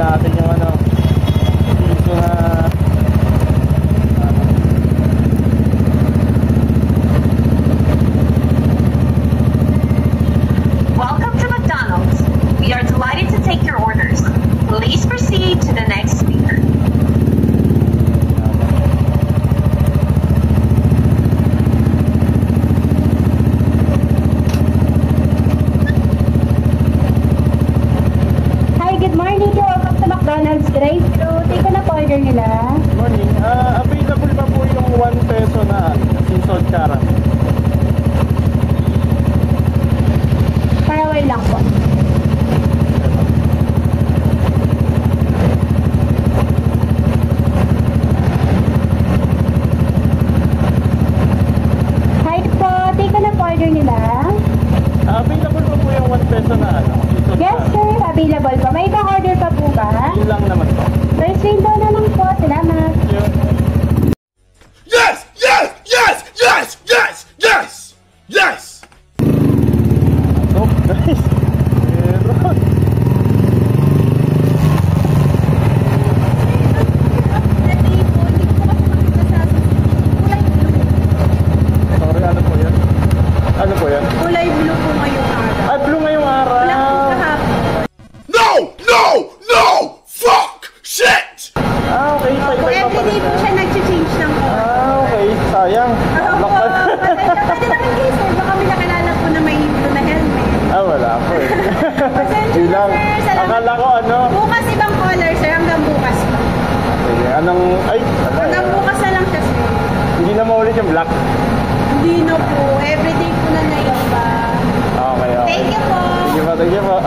natin yung ano, piso na Welcome to McDonald's. We are delighted to take your orders. Please proceed to the next speaker. Hi, good morning. Welcome to McDonald's drive-thru. Take na po order nila. morning. Available pa po yung 1 peso na seasoned caramel. Paraway lang po. Hi po. Take na po order nila. Available pa po yung 1 peso na ano, seasoned Yes, caramel. sir. Available po. May order pa po ba? Yun lang naman po. First window na lang po. Salamat. Thank you. Yes! Yes! Yes! Yes! Yes! Yes! Yes! Oh, guys. Meron. Sorry, ano po yan? Ano po yan? Kulay blue po ngayong araw. Ay, blue ngayong araw. No! No! No! Fuck! Shit! Okay. Iba-iba pa rin po yan. siya nag-change ng Okay. Sayang. Ako po. Pwede naman kayo, sir. Baka may nakilala po na may blue na helmet. Wala po eh. Pasensya Yun na, lang. sir. Salamat. Akala ko ano. Bukas ibang color, sir. Hanggang bukas po. Sige, anong, ay, Hanggang bukas na lang siya, sir. hindi na maulit yung black. Hindi na po. Everyday po na naiba. Okay. Thank you po. Thank you po.